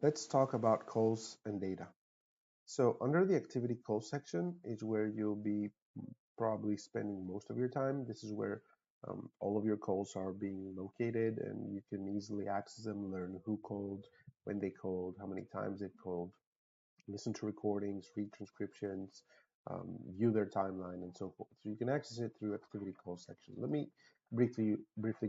Let's talk about calls and data. So under the activity call section is where you'll be probably spending most of your time. This is where all of your calls are being located and you can easily access them, learn who called, when they called, how many times they've called, listen to recordings, read transcriptions, view their timeline, and so forth. So you can access it through activity call section. Let me briefly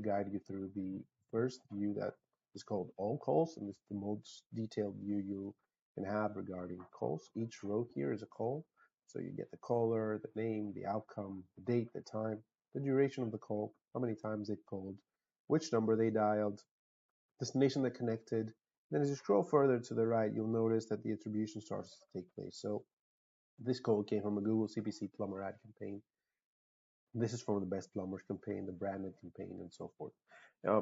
guide you through the first view that is called all calls, and it's the most detailed view you can have regarding calls. Each row here is a call, so you get the caller, the name, the outcome, the date, the time, the duration of the call, how many times they've called, which number they dialed, destination that connected. Then as you scroll further to the right, you'll notice that the attribution starts to take place. So this code came from a Google CPC plumber ad campaign. This is from the Best Plumbers campaign, the branded campaign, and so forth.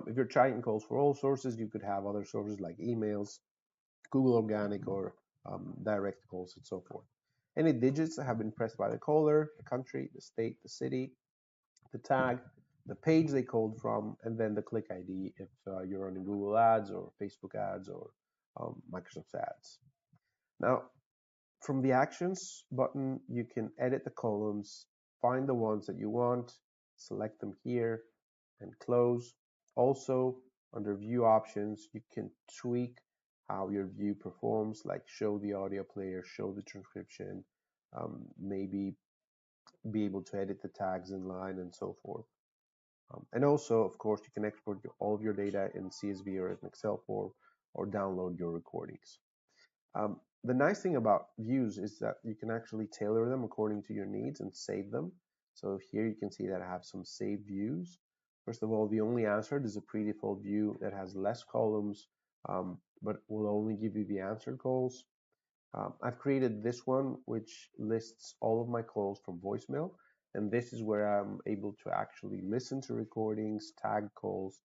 If you're trying calls for all sources, you could have other sources like emails, Google Organic, or direct calls, and so forth. Any digits that have been pressed by the caller, the country, the state, the city, the tag, the page they called from, and then the click ID if you're running Google Ads or Facebook Ads or Microsoft Ads. Now, from the Actions button, you can edit the columns, find the ones that you want, select them here, and close. Also, under View Options, you can tweak how your view performs, like show the audio player, show the transcription, maybe be able to edit the tags in line, and so forth. And also, of course, you can export all of your data in CSV or an Excel form or download your recordings. The nice thing about views is that you can actually tailor them according to your needs and save them. So here you can see that I have some saved views. First of all, the only answered is a pre-default view that has less columns, but will only give you the answered calls. I've created this one, which lists all of my calls from voicemail, and this is where I'm able to actually listen to recordings, tag calls,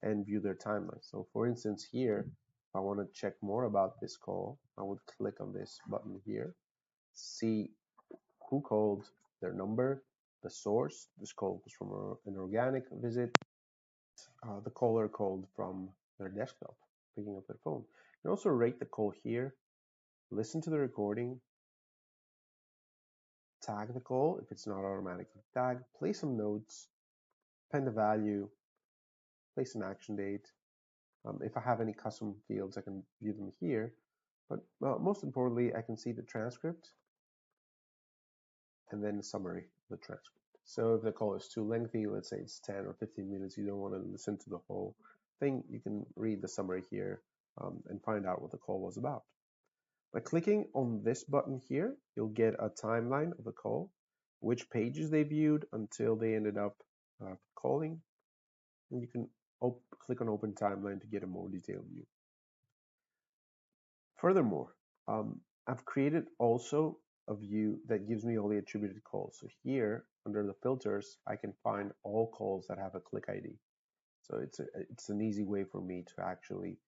and view their timeline. So for instance, here, if I want to check more about this call, I would click on this button here, see who called, their number, the source. This call was from an organic visit. The caller called from their desktop, picking up their phone. You can also rate the call here, listen to the recording, tag the call if it's not automatically tagged, place some notes, append a value, place an action date. If I have any custom fields, I can view them here. But most importantly, I can see the transcript and then the summary of the transcript. So if the call is too lengthy, let's say it's 10 or 15 minutes, you don't want to listen to the whole thing, you can read the summary here and find out what the call was about. By clicking on this button here, you'll get a timeline of the call, which pages they viewed until they ended up calling, and you can click on Open Timeline to get a more detailed view. Furthermore, I've created also a view that gives me all the attributed calls. So here, under the filters, I can find all calls that have a click ID. So it's an easy way for me to actually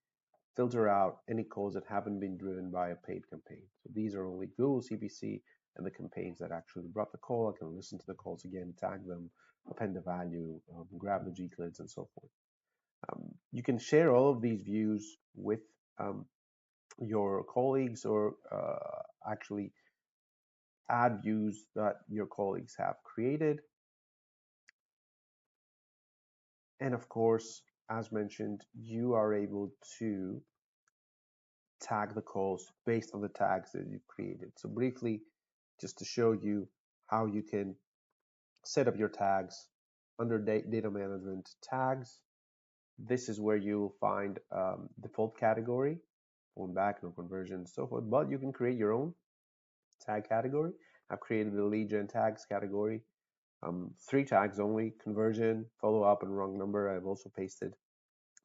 filter out any calls that haven't been driven by a paid campaign. So these are only Google CPC and the campaigns that actually brought the call. I can listen to the calls again, tag them, append the value, grab the G-clids, and so forth. You can share all of these views with your colleagues or actually add views that your colleagues have created. And of course, as mentioned, you are able to tag the calls based on the tags that you've created. So briefly, just to show you how you can set up your tags under data management tags. This is where you will find default category, phone back, no conversion, so forth, but you can create your own tag category. I've created the lead gen tags category, 3 tags only: conversion, follow up, and wrong number. I've also pasted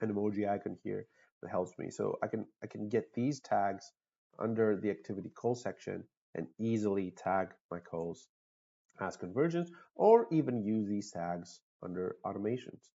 an emoji icon here that helps me. So I can get these tags under the activity call section and easily tag my calls as conversions, or even use these tags under automations.